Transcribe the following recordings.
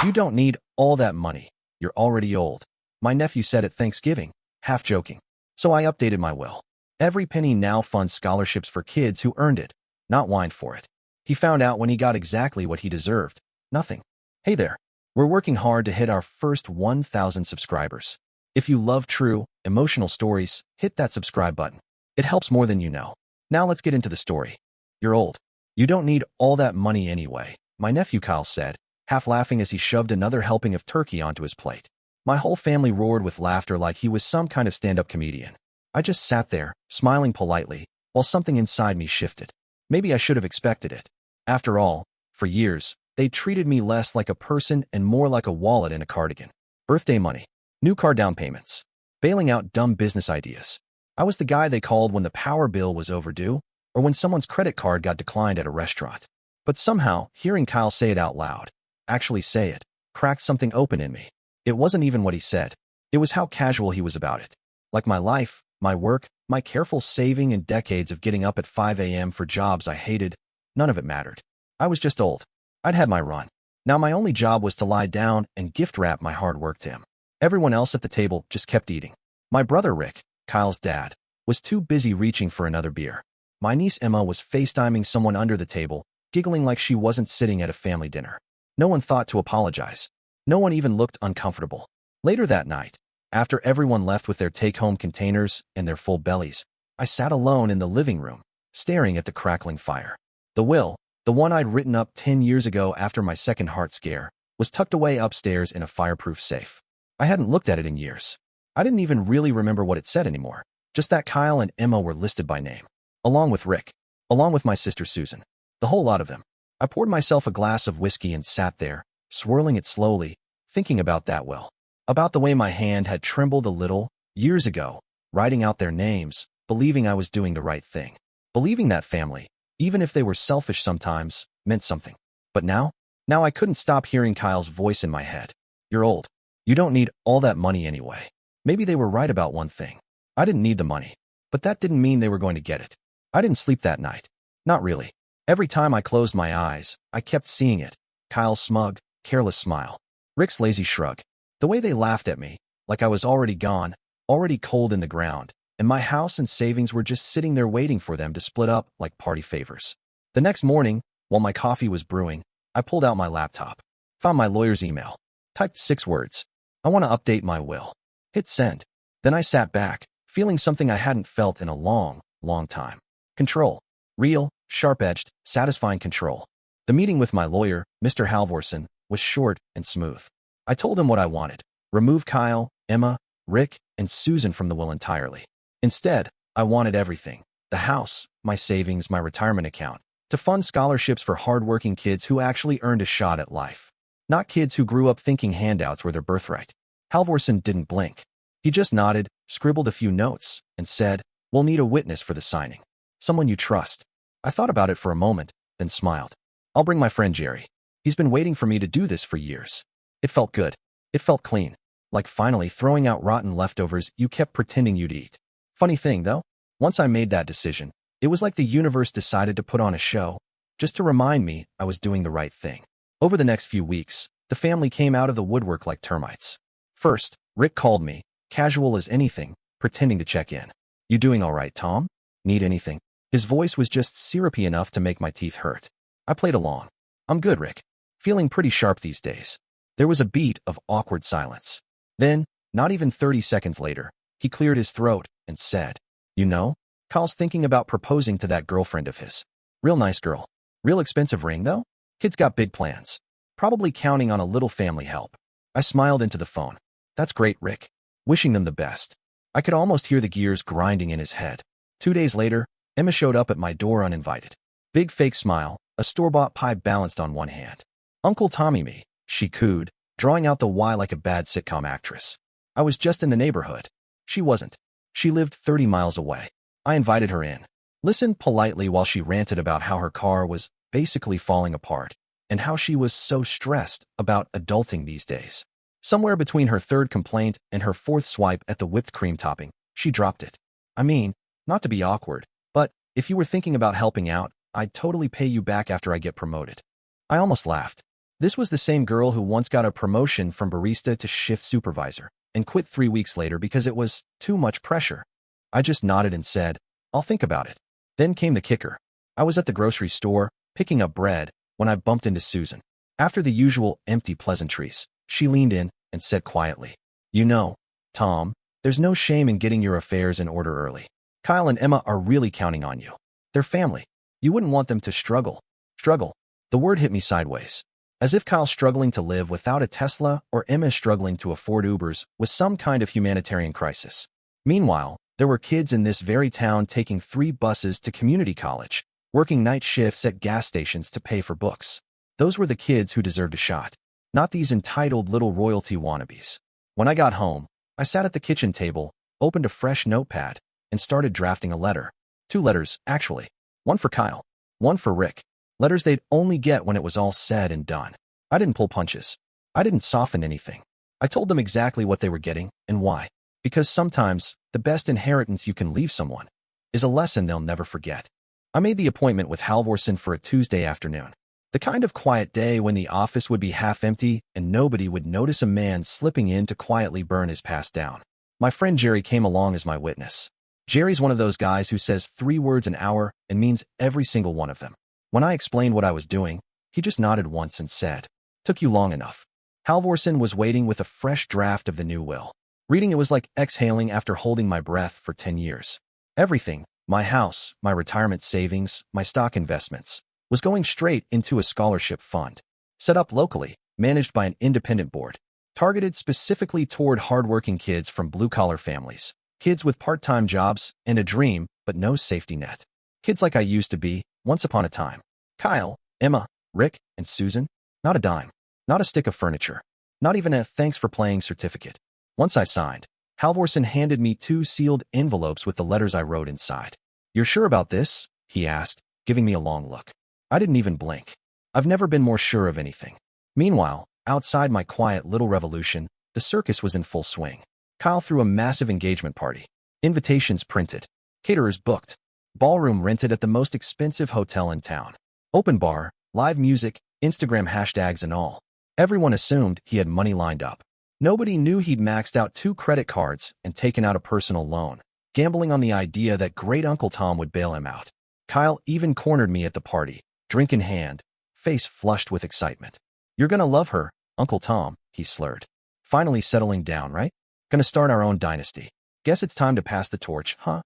You don't need all that money. You're already old. My nephew said at Thanksgiving, half joking. So I updated my will. Every penny now funds scholarships for kids who earned it, not whined for it. He found out when he got exactly what he deserved. Nothing. Hey there. We're working hard to hit our first 1,000 subscribers. If you love true, emotional stories, hit that subscribe button. It helps more than you know. Now let's get into the story. You're old. You don't need all that money anyway, my nephew Kyle said, half laughing as he shoved another helping of turkey onto his plate. My whole family roared with laughter like he was some kind of stand-up comedian. I just sat there, smiling politely, while something inside me shifted. Maybe I should have expected it. After all, for years, they treated me less like a person and more like a wallet in a cardigan. Birthday money, new car down payments, bailing out dumb business ideas. I was the guy they called when the power bill was overdue or when someone's credit card got declined at a restaurant. But somehow, hearing Kyle say it out loud, actually say it, cracked something open in me. It wasn't even what he said. It was how casual he was about it. Like my life, my work, my careful saving and decades of getting up at 5 a.m. for jobs I hated, none of it mattered. I was just old. I'd had my run. Now my only job was to lie down and gift wrap my hard work to him. Everyone else at the table just kept eating. My brother Rick, Kyle's dad, was too busy reaching for another beer. My niece Emma was FaceTiming someone under the table, giggling like she wasn't sitting at a family dinner. No one thought to apologize. No one even looked uncomfortable. Later that night, after everyone left with their take-home containers and their full bellies, I sat alone in the living room, staring at the crackling fire. The will, the one I'd written up 10 years ago after my second heart scare, was tucked away upstairs in a fireproof safe. I hadn't looked at it in years. I didn't even really remember what it said anymore, just that Kyle and Emma were listed by name, along with Rick, along with my sister Susan, the whole lot of them. I poured myself a glass of whiskey and sat there, swirling it slowly, thinking about that will, about the way my hand had trembled a little, years ago, writing out their names, believing I was doing the right thing, believing that family, even if they were selfish sometimes, meant something. But now I couldn't stop hearing Kyle's voice in my head. You're old. You don't need all that money anyway. Maybe they were right about one thing. I didn't need the money, but that didn't mean they were going to get it. I didn't sleep that night. Not really. Every time I closed my eyes, I kept seeing it. Kyle's smug, careless smile. Rick's lazy shrug. The way they laughed at me, like I was already gone, already cold in the ground, and my house and savings were just sitting there waiting for them to split up like party favors. The next morning, while my coffee was brewing, I pulled out my laptop, found my lawyer's email, typed 6 words. I want to update my will. Hit send. Then I sat back, feeling something I hadn't felt in a long, long time. Control. Real, sharp-edged, satisfying control. The meeting with my lawyer, Mr. Halvorson, was short and smooth. I told him what I wanted. Remove Kyle, Emma, Rick, and Susan from the will entirely. Instead, I wanted everything. The house, my savings, my retirement account, to fund scholarships for hardworking kids who actually earned a shot at life. Not kids who grew up thinking handouts were their birthright. Halvorson didn't blink. He just nodded, scribbled a few notes, and said, "We'll need a witness for the signing. Someone you trust." I thought about it for a moment, then smiled. "I'll bring my friend Jerry. He's been waiting for me to do this for years." It felt good. It felt clean. Like finally throwing out rotten leftovers you kept pretending you'd eat. Funny thing, though, once I made that decision, it was like the universe decided to put on a show, just to remind me I was doing the right thing. Over the next few weeks, the family came out of the woodwork like termites. First, Rick called me, casual as anything, pretending to check in. "You doing all right, Tom? Need anything?" His voice was just syrupy enough to make my teeth hurt. I played along. "I'm good, Rick. Feeling pretty sharp these days." There was a beat of awkward silence. Then, not even 30 seconds later, he cleared his throat and said, "You know, Kyle's thinking about proposing to that girlfriend of his. Real nice girl. Real expensive ring, though? Kid's got big plans. Probably counting on a little family help." I smiled into the phone. "That's great, Rick. Wishing them the best." I could almost hear the gears grinding in his head. 2 days later, Emma showed up at my door uninvited. Big fake smile, a store-bought pie balanced on one hand. "Uncle Tommy me," she cooed, drawing out the Y like a bad sitcom actress. I was just in the neighborhood. She wasn't. She lived 30 miles away. I invited her in. Listened politely while she ranted about how her car was basically falling apart, and how she was so stressed about adulting these days. Somewhere between her 3rd complaint and her 4th swipe at the whipped cream topping, she dropped it. "I mean, not to be awkward, but if you were thinking about helping out, I'd totally pay you back after I get promoted." I almost laughed. This was the same girl who once got a promotion from barista to shift supervisor and quit 3 weeks later because it was too much pressure. I just nodded and said, "I'll think about it." Then came the kicker. I was at the grocery store, picking up bread, when I bumped into Susan. After the usual empty pleasantries, she leaned in and said quietly, "You know, Tom, there's no shame in getting your affairs in order early. Kyle and Emma are really counting on you. They're family. You wouldn't want them to struggle." Struggle. The word hit me sideways. As if Kyle struggling to live without a Tesla or Emma struggling to afford Ubers was some kind of humanitarian crisis. Meanwhile, there were kids in this very town taking 3 buses to community college, working night shifts at gas stations to pay for books. Those were the kids who deserved a shot, not these entitled little royalty wannabes. When I got home, I sat at the kitchen table, opened a fresh notepad, and started drafting a letter. 2 letters, actually. One for Kyle, one for Rick. Letters they'd only get when it was all said and done. I didn't pull punches. I didn't soften anything. I told them exactly what they were getting and why. Because sometimes, the best inheritance you can leave someone is a lesson they'll never forget. I made the appointment with Halvorsen for a Tuesday afternoon. The kind of quiet day when the office would be half empty and nobody would notice a man slipping in to quietly burn his past down. My friend Jerry came along as my witness. Jerry's one of those guys who says 3 words an hour and means every single one of them. When I explained what I was doing, he just nodded once and said, "Took you long enough." Halvorsen was waiting with a fresh draft of the new will. Reading it was like exhaling after holding my breath for 10 years. Everything, my house, my retirement savings, my stock investments, was going straight into a scholarship fund, set up locally, managed by an independent board, targeted specifically toward hardworking kids from blue-collar families, kids with part-time jobs and a dream but no safety net. Kids like I used to be, once upon a time. Kyle, Emma, Rick, and Susan, not a dime, not a stick of furniture, not even a thanks for playing certificate. Once I signed, Halvorsen handed me 2 sealed envelopes with the letters I wrote inside. "You're sure about this?" he asked, giving me a long look. I didn't even blink. I've never been more sure of anything. Meanwhile, outside my quiet little revolution, the circus was in full swing. Kyle threw a massive engagement party. Invitations printed. Caterers booked. Ballroom rented at the most expensive hotel in town. Open bar, live music, Instagram hashtags and all. Everyone assumed he had money lined up. Nobody knew he'd maxed out 2 credit cards and taken out a personal loan, gambling on the idea that great Uncle Tom would bail him out. Kyle even cornered me at the party, drink in hand, face flushed with excitement. "You're gonna love her, Uncle Tom," he slurred. "Finally settling down, right? Gonna start our own dynasty. Guess it's time to pass the torch, huh?"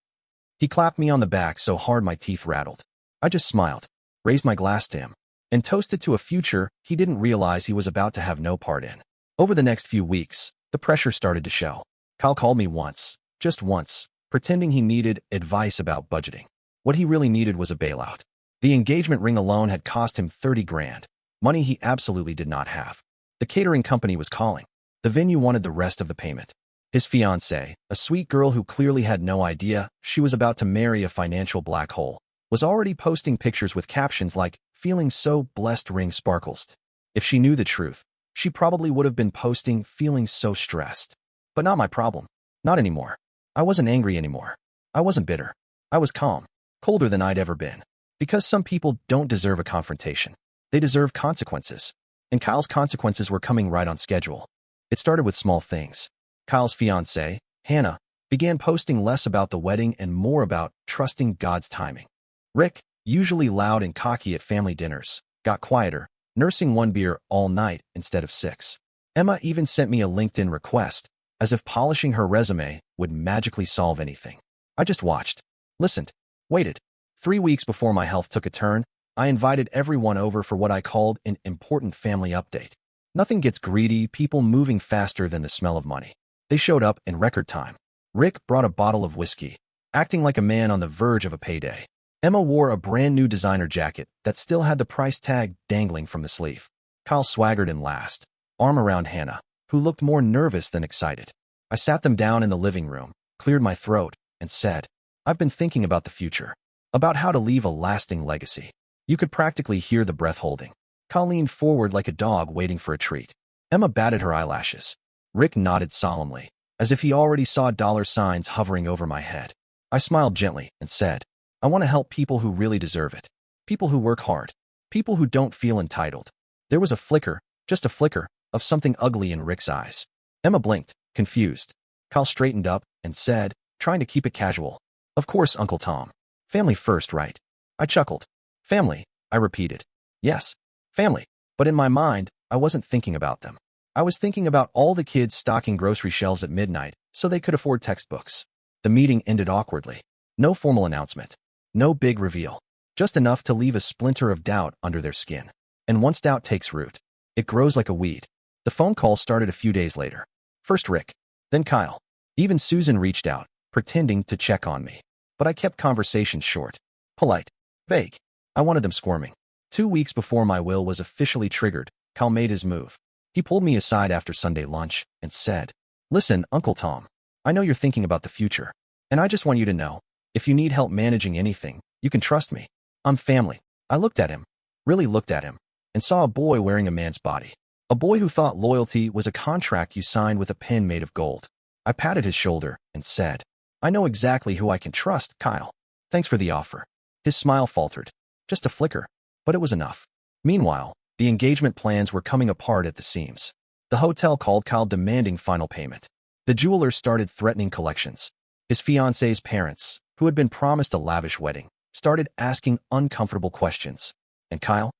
He clapped me on the back so hard my teeth rattled. I just smiled, raised my glass to him, and toasted to a future he didn't realize he was about to have no part in. Over the next few weeks, the pressure started to show. Kyle called me once, just once, pretending he needed advice about budgeting. What he really needed was a bailout. The engagement ring alone had cost him 30 grand, money he absolutely did not have. The catering company was calling. The venue wanted the rest of the payment. His fiancée, a sweet girl who clearly had no idea she was about to marry a financial black hole, was already posting pictures with captions like, "Feeling so blessed, ring sparkles." If she knew the truth, she probably would have been posting, "Feeling so stressed." But not my problem. Not anymore. I wasn't angry anymore. I wasn't bitter. I was calm, colder than I'd ever been. Because some people don't deserve a confrontation. They deserve consequences. And Kyle's consequences were coming right on schedule. It started with small things. Kyle's fiancée, Hannah, began posting less about the wedding and more about trusting God's timing. Rick, usually loud and cocky at family dinners, got quieter, nursing 1 beer all night instead of 6. Emma even sent me a LinkedIn request, as if polishing her resume would magically solve anything. I just watched, listened, waited. 3 weeks before my health took a turn, I invited everyone over for what I called an important family update. Nothing gets greedy, people moving faster than the smell of money. They showed up in record time. Rick brought a bottle of whiskey, acting like a man on the verge of a payday. Emma wore a brand new designer jacket that still had the price tag dangling from the sleeve. Kyle swaggered in last, arm around Hannah, who looked more nervous than excited. I sat them down in the living room, cleared my throat, and said, "I've been thinking about the future, about how to leave a lasting legacy." You could practically hear the breath holding. Kyle leaned forward like a dog waiting for a treat. Emma batted her eyelashes. Rick nodded solemnly, as if he already saw dollar signs hovering over my head. I smiled gently and said, "I want to help people who really deserve it. People who work hard. People who don't feel entitled. There was a flicker, just a flicker, of something ugly in Rick's eyes. Emma blinked, confused. Kyle straightened up and said, trying to keep it casual, "Of course, Uncle Tom. Family first, right?" I chuckled. "Family," I repeated. "Yes, family." But in my mind, I wasn't thinking about them. I was thinking about all the kids stocking grocery shelves at midnight so they could afford textbooks. The meeting ended awkwardly. No formal announcement. No big reveal. Just enough to leave a splinter of doubt under their skin. And once doubt takes root, it grows like a weed. The phone call started a few days later. First Rick, then Kyle. Even Susan reached out, pretending to check on me. But I kept conversations short, polite, vague. I wanted them squirming. 2 weeks before my will was officially triggered, Kyle made his move. He pulled me aside after Sunday lunch and said, "Listen, Uncle Tom, I know you're thinking about the future, and I just want you to know, if you need help managing anything, you can trust me. I'm family." I looked at him, really looked at him, and saw a boy wearing a man's body. A boy who thought loyalty was a contract you signed with a pen made of gold. I patted his shoulder and said, "I know exactly who I can trust, Kyle. Thanks for the offer." His smile faltered. Just a flicker, but it was enough. Meanwhile, the engagement plans were coming apart at the seams. The hotel called Kyle demanding final payment. The jeweler started threatening collections. His fiancée's parents, who had been promised a lavish wedding, started asking uncomfortable questions. And Kyle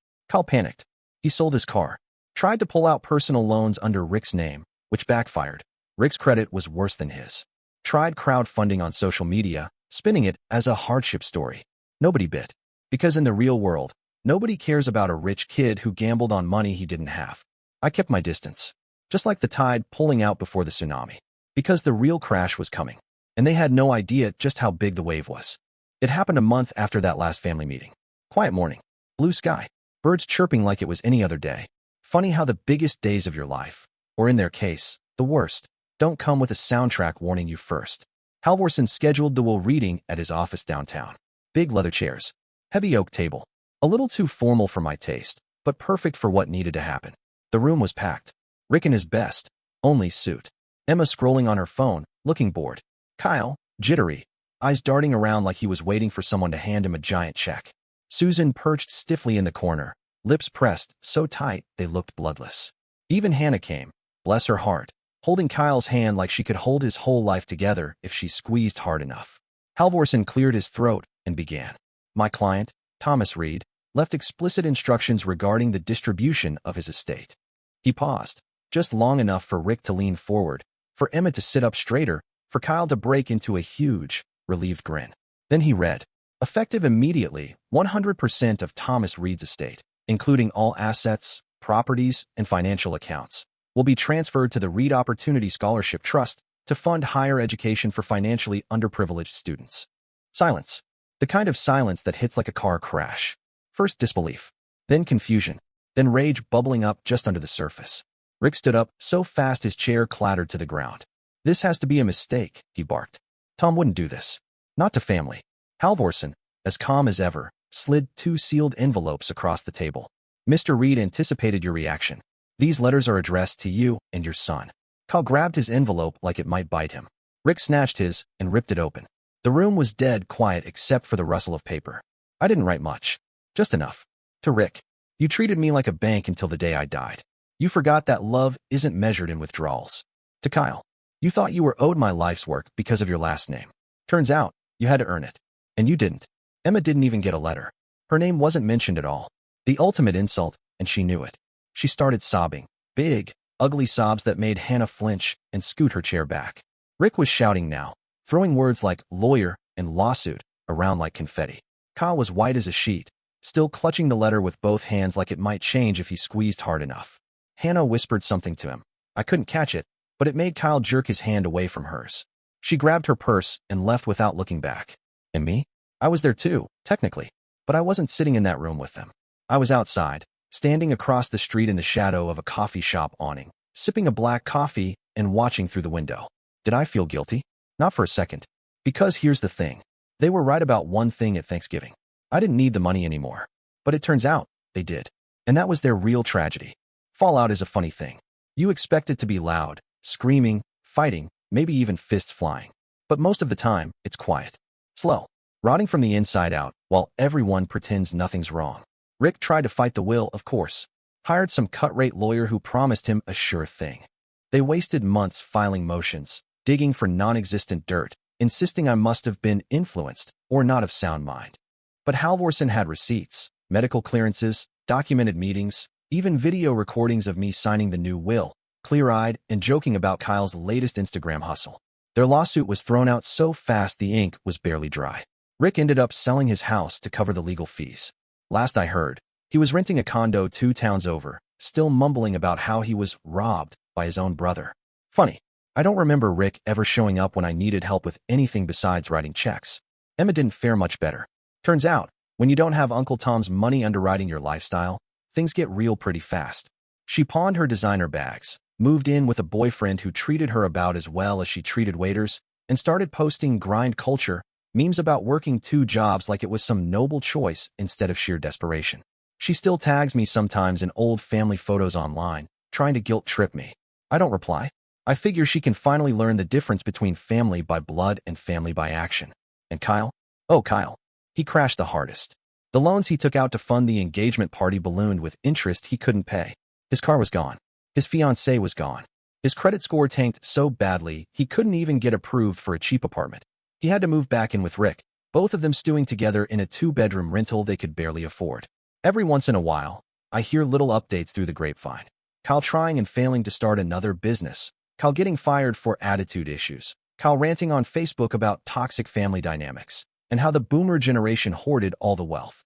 panicked. He sold his car, tried to pull out personal loans under Rick's name, which backfired. Rick's credit was worse than his. Tried crowdfunding on social media, spinning it as a hardship story. Nobody bit. Because in the real world, nobody cares about a rich kid who gambled on money he didn't have. I kept my distance, just like the tide pulling out before the tsunami, because the real crash was coming, and they had no idea just how big the wave was. It happened a month after that last family meeting. Quiet morning, blue sky, birds chirping like it was any other day. Funny how the biggest days of your life, or in their case, the worst, don't come with a soundtrack warning you first. Halvorsen scheduled the will reading at his office downtown. Big leather chairs, heavy oak table. A little too formal for my taste, but perfect for what needed to happen. The room was packed. Rick in his best, only suit. Emma scrolling on her phone, looking bored. Kyle, jittery, eyes darting around like he was waiting for someone to hand him a giant check. Susan perched stiffly in the corner, lips pressed so tight they looked bloodless. Even Hannah came, bless her heart, holding Kyle's hand like she could hold his whole life together if she squeezed hard enough. Halvorsen cleared his throat and began. My client, Thomas Reed, left explicit instructions regarding the distribution of his estate. He paused, just long enough for Rick to lean forward, for Emma to sit up straighter, for Kyle to break into a huge, relieved grin. Then he read, effective immediately, 100% of Thomas Reed's estate, including all assets, properties, and financial accounts, will be transferred to the Reed Opportunity Scholarship Trust to fund higher education for financially underprivileged students. Silence. The kind of silence that hits like a car crash. First disbelief, then confusion, then rage bubbling up just under the surface. Rick stood up so fast his chair clattered to the ground. "This has to be a mistake," he barked. "Tom wouldn't do this. Not to family." Halvorsen, as calm as ever, slid 2 sealed envelopes across the table. "Mr. Reed anticipated your reaction. These letters are addressed to you and your son." Kyle grabbed his envelope like it might bite him. Rick snatched his and ripped it open. The room was dead quiet except for the rustle of paper. I didn't write much. Just enough. To Rick, "You treated me like a bank until the day I died. You forgot that love isn't measured in withdrawals." To Kyle, "You thought you were owed my life's work because of your last name. Turns out, you had to earn it. And you didn't." Emma didn't even get a letter. Her name wasn't mentioned at all. The ultimate insult, and she knew it. She started sobbing. Big, ugly sobs that made Hannah flinch and scoot her chair back. Rick was shouting now, throwing words like lawyer and lawsuit around like confetti. Kyle was white as a sheet, still clutching the letter with both hands like it might change if he squeezed hard enough. Hannah whispered something to him. I couldn't catch it, but it made Kyle jerk his hand away from hers. She grabbed her purse and left without looking back. And me? I was there too, technically, but I wasn't sitting in that room with them. I was outside, standing across the street in the shadow of a coffee shop awning, sipping a black coffee and watching through the window. Did I feel guilty? Not for a second. Because here's the thing. They were right about one thing at Thanksgiving. I didn't need the money anymore. But it turns out, they did. And that was their real tragedy. Fallout is a funny thing. You expect it to be loud, screaming, fighting, maybe even fists flying. But most of the time, it's quiet. Slow. Rotting from the inside out, while everyone pretends nothing's wrong. Rick tried to fight the will, of course. Hired some cut-rate lawyer who promised him a sure thing. They wasted months filing motions, digging for non-existent dirt, insisting I must have been influenced or not of sound mind. But Halvorsen had receipts, medical clearances, documented meetings, even video recordings of me signing the new will, clear-eyed and joking about Kyle's latest Instagram hustle. Their lawsuit was thrown out so fast the ink was barely dry. Rick ended up selling his house to cover the legal fees. Last I heard, he was renting a condo 2 towns over, still mumbling about how he was robbed by his own brother. Funny, I don't remember Rick ever showing up when I needed help with anything besides writing checks. Emma didn't fare much better. Turns out, when you don't have Uncle Tom's money underwriting your lifestyle, things get real pretty fast. She pawned her designer bags, moved in with a boyfriend who treated her about as well as she treated waiters, and started posting grind culture, memes about working 2 jobs like it was some noble choice instead of sheer desperation. She still tags me sometimes in old family photos online, trying to guilt trip me. I don't reply. I figure she can finally learn the difference between family by blood and family by action. And Kyle? Oh, Kyle. He crashed the hardest. The loans he took out to fund the engagement party ballooned with interest he couldn't pay. His car was gone. His fiancée was gone. His credit score tanked so badly he couldn't even get approved for a cheap apartment. He had to move back in with Rick, both of them stewing together in a 2-bedroom rental they could barely afford. Every once in a while, I hear little updates through the grapevine. Kyle trying and failing to start another business. Kyle getting fired for attitude issues. Kyle ranting on Facebook about toxic family dynamics and how the boomer generation hoarded all the wealth.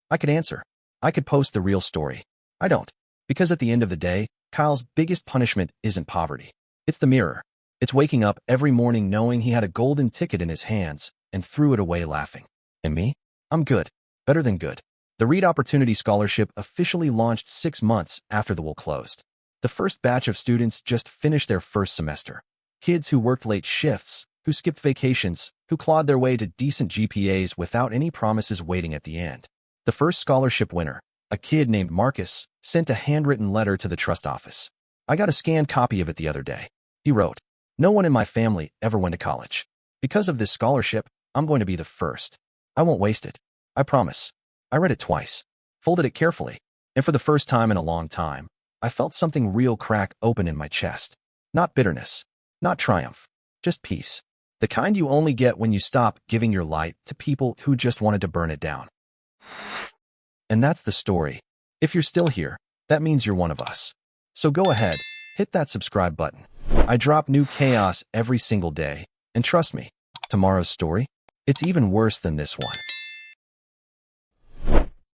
I could answer. I could post the real story. I don't. Because at the end of the day, Kyle's biggest punishment isn't poverty. It's the mirror. It's waking up every morning knowing he had a golden ticket in his hands and threw it away laughing. And me? I'm good. Better than good. The Reed Opportunity Scholarship officially launched 6 months after the will closed. The first batch of students just finished their first semester. Kids who worked late shifts, who skipped vacations, who clawed their way to decent GPAs without any promises waiting at the end. The first scholarship winner, a kid named Marcus, sent a handwritten letter to the trust office. I got a scanned copy of it the other day. He wrote, "No one in my family ever went to college. Because of this scholarship, I'm going to be the first. I won't waste it. I promise." I read it twice, folded it carefully, and for the first time in a long time, I felt something real crack open in my chest. Not bitterness, not triumph, just peace. The kind you only get when you stop giving your light to people who just wanted to burn it down. And that's the story. If you're still here, that means you're one of us. So go ahead, hit that subscribe button. I drop new chaos every single day, and trust me, tomorrow's story, it's even worse than this one.